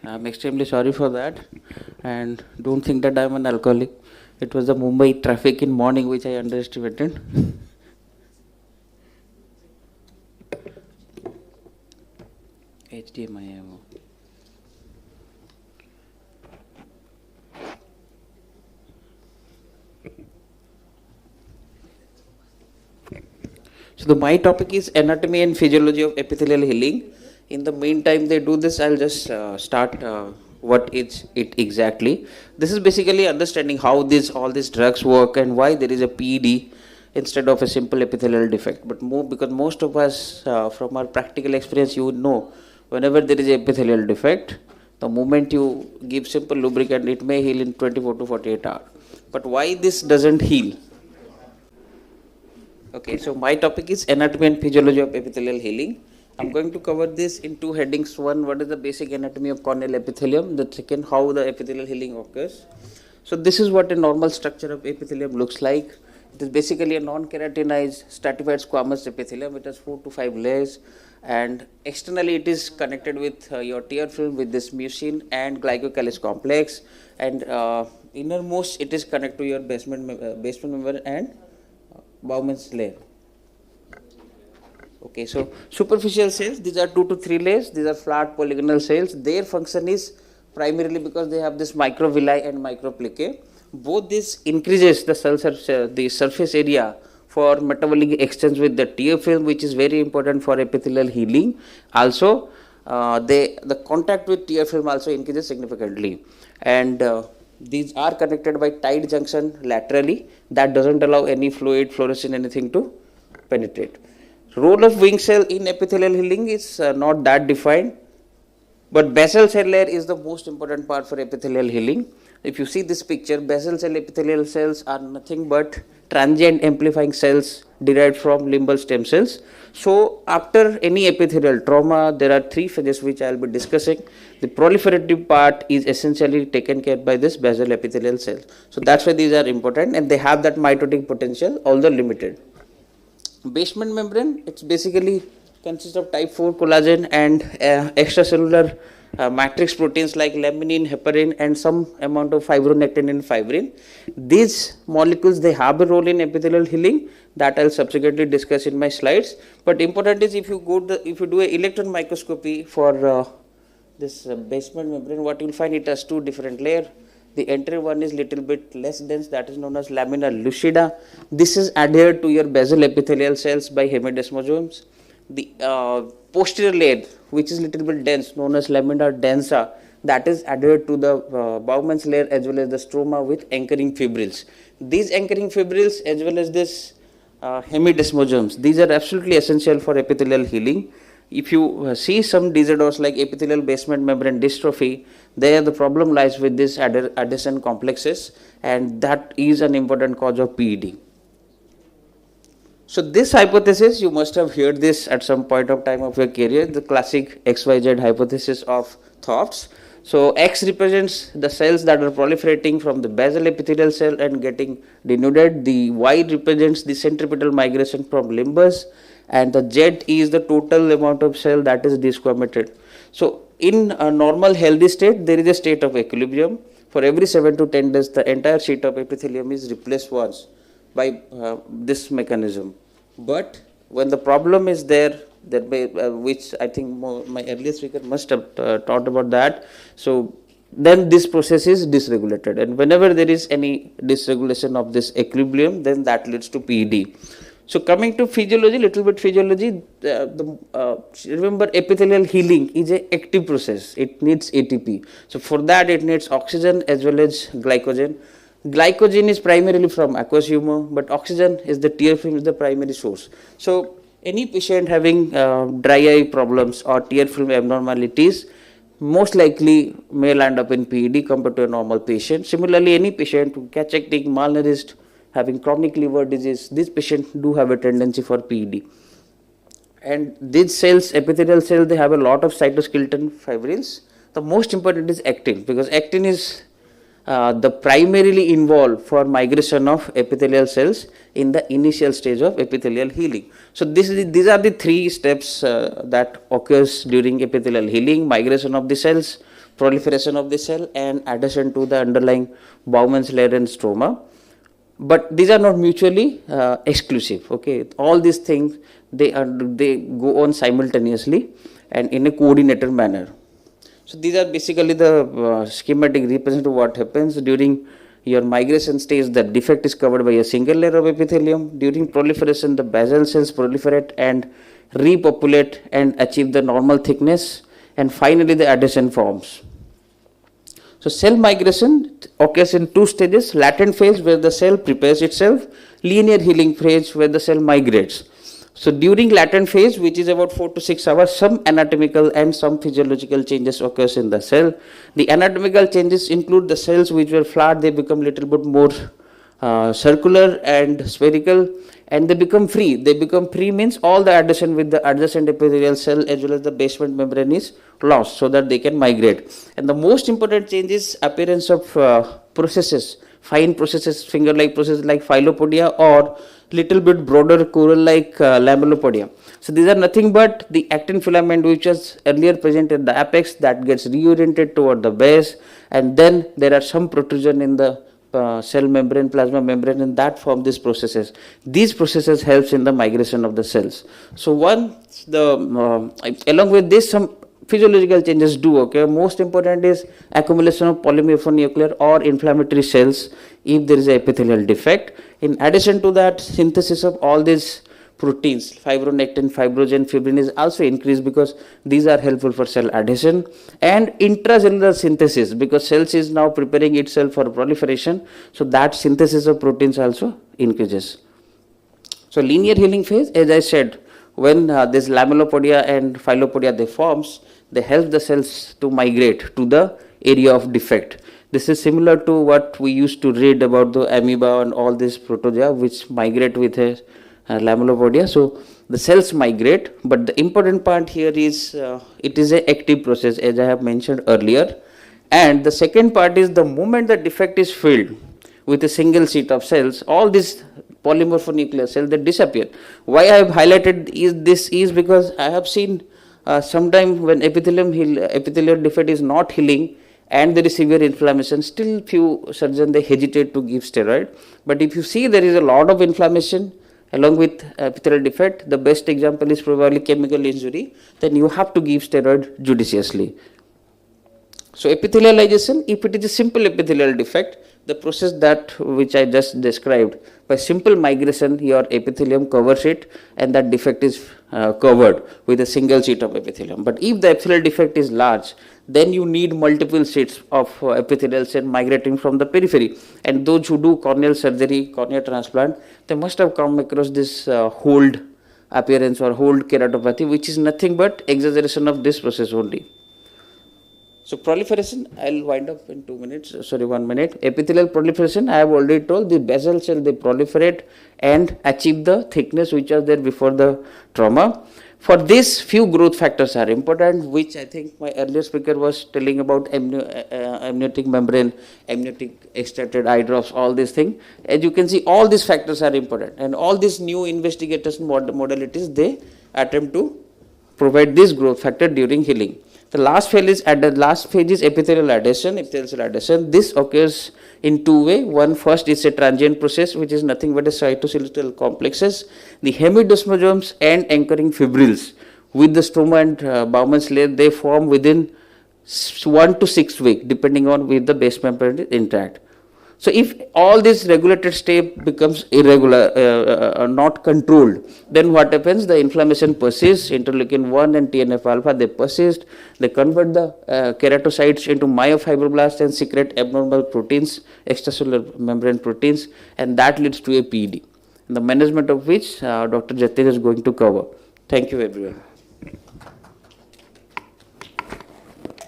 I'm extremely sorry for that, and don't think that I'm an alcoholic. It was the Mumbai traffic in morning which I underestimated. HDMI. So my topic is anatomy and physiology of epithelial healing. In the meantime they do this, I'll just start what is it exactly. This is basically understanding how all these drugs work and why there is a PED instead of a simple epithelial defect. But because most of us from our practical experience, you would know whenever there is a epithelial defect, the moment you give simple lubricant, it may heal in 24 to 48 hours. But why this doesn't heal? Okay, so my topic is anatomy and physiology of epithelial healing. I'm going to cover this in two headings. One, what is the basic anatomy of corneal epithelium? The second, how the epithelial healing occurs. So this is what a normal structure of epithelium looks like. It is basically a non-keratinized stratified squamous epithelium. It has 4 to 5 layers, and externally it is connected with your tear film with this mucin and glycocalyx complex, and innermost it is connected to your basement membrane and Bowman's layer. Okay, so superficial cells, these are 2 to 3 layers. These are flat polygonal cells. Their function is primarily because they have this microvilli and microplicae. Both this increases the the surface area for metabolic exchange with the tear film, which is very important for epithelial healing. Also, the contact with tear film also increases significantly, and these are connected by tight junction laterally. That doesn't allow any fluid, fluorescein, anything to penetrate. Role of wing cell in epithelial healing is not that defined, but basal cell layer is the most important part for epithelial healing. If you see this picture, basal cell epithelial cells are nothing but transient amplifying cells derived from limbal stem cells. So after any epithelial trauma, there are 3 phases which I will be discussing. The proliferative part is essentially taken care by this basal epithelial cells. So that's why these are important, and they have that mitotic potential, although limited. Basement membrane, it's basically consists of type 4 collagen and extracellular matrix proteins like laminin, heparin, and some amount of fibronectin and fibrin. These molecules, they have a role in epithelial healing that I'll subsequently discuss in my slides. But important is if you do an electron microscopy for this basement membrane, what you'll find, it has 2 different layers. The anterior one is little bit less dense, that is known as lamina lucida. This is adhered to your basal epithelial cells by hemidesmosomes. The posterior layer, which is little bit dense, known as lamina densa, that is adhered to the Bowman's layer as well as the stroma with anchoring fibrils. These anchoring fibrils as well as this hemidesmosomes, these are absolutely essential for epithelial healing. If you see some disorders like epithelial basement membrane dystrophy, there the problem lies with this adhesion complexes, and that is an important cause of PED. So this hypothesis, you must have heard this at some point of time of your career, the classic XYZ hypothesis of Thorpe's. So X represents the cells that are proliferating from the basal epithelial cell and getting denuded. The Y represents the centripetal migration from limbus, and the Z is the total amount of cell that is desquamated. So in a normal healthy state, there is a state of equilibrium. For every 7 to 10 days, the entire sheet of epithelium is replaced once by this mechanism. But when the problem is there, which I think my earlier speaker must have taught about that, so then this process is dysregulated, and whenever there is any dysregulation of this equilibrium, then that leads to PED. So coming to physiology, little bit physiology, remember epithelial healing is an active process. It needs ATP. So for that it needs oxygen as well as glycogen. Glycogen is primarily from aqueous humor, but oxygen is the tear film is the primary source. So any patient having dry eye problems or tear film abnormalities most likely may land up in PED compared to a normal patient. Similarly, any patient who cachectic, malnourished, having chronic liver disease, these patients do have a tendency for PED. And these cells, epithelial cells, they have a lot of cytoskeleton fibrils. The most important is actin, because actin is the primarily involved for migration of epithelial cells in the initial stage of epithelial healing. So these are the 3 steps that occurs during epithelial healing: migration of the cells, proliferation of the cell and adhesion to the underlying Bowman's layer and stroma. But these are not mutually exclusive. Okay, all these things they go on simultaneously and in a coordinated manner. So these are basically the schematic representative of what happens during your migration stage. The defect is covered by a single layer of epithelium. During proliferation, the basal cells proliferate and repopulate and achieve the normal thickness, and finally the adhesion forms. So cell migration occurs in two stages: latent phase, where the cell prepares itself; linear healing phase, where the cell migrates. So during latent phase, which is about 4 to 6 hours, some anatomical and some physiological changes occurs in the cell. The anatomical changes include the cells which were flat, they become little bit more circular and spherical, and they become free. They become free means all the adhesion with the adjacent epithelial cell as well as the basement membrane is lost, so that they can migrate. And the most important change is appearance of processes, fine processes, finger-like processes like filopodia, or little bit broader coral-like lamellopodia. So these are nothing but the actin filament which was earlier present at the apex that gets reoriented toward the base, and then there are some protrusion in the cell membrane, plasma membrane, and that form these processes. These processes helps in the migration of the cells. So along with this, some physiological changes do occur. Most important is accumulation of polymorphonuclear or inflammatory cells if there is a epithelial defect. In addition to that, synthesis of all these proteins, fibronectin, fibrogen, fibrin is also increased because these are helpful for cell adhesion, and intracellular synthesis, because cells is now preparing itself for proliferation, so that synthesis of proteins also increases. So linear healing phase, as I said, when this lamellopodia and filopodia they forms, they help the cells to migrate to the area of defect. This is similar to what we used to read about the amoeba and all these protozoa which migrate with a lamellopodia. So the cells migrate, but the important part here is it is an active process, as I have mentioned earlier. And the second part is the moment the defect is filled with a single sheet of cells, all these polymorphonuclear cells that disappear. Why I have highlighted this is because I have seen sometimes when epithelial defect is not healing and there is severe inflammation, still few surgeons they hesitate to give steroid. But if you see there is a lot of inflammation along with epithelial defect, the best example is probably chemical injury, then you have to give steroid judiciously. So epithelialization, if it is a simple epithelial defect, the process that which I just described, by simple migration your epithelium covers it and that defect is covered with a single sheet of epithelium. But if the epithelial defect is large, then you need multiple sheets of epithelial cell migrating from the periphery. And those who do corneal surgery, cornea transplant, they must have come across this hold appearance or hold keratopathy, which is nothing but exaggeration of this process only. So proliferation, I'll wind up in 1 minute. Epithelial proliferation, I have already told, the basal cell they proliferate and achieve the thickness which was there before the trauma. For this, few growth factors are important, which I think my earlier speaker was telling about amniotic membrane, amniotic extracted eye drops, all these things. As you can see, all these factors are important, and all these new investigations modalities, they attempt to provide this growth factor during healing. The last phase is epithelial adhesion, epithelial cell adhesion. This occurs in two ways. One, first is a transient process, which is nothing but a cytoskeletal complexes. The hemidesmosomes and anchoring fibrils with the stroma and Bowman's layer, they form within 1 to 6 weeks, depending on with the base membrane is intact. So if all this regulated state becomes irregular, not controlled, then what happens? The inflammation persists, interleukin-1 and TNF-alpha, they persist, they convert the keratocytes into myofibroblasts and secrete abnormal proteins, extracellular membrane proteins, and that leads to a PED, the management of which Dr. Jatin is going to cover. Thank you everyone.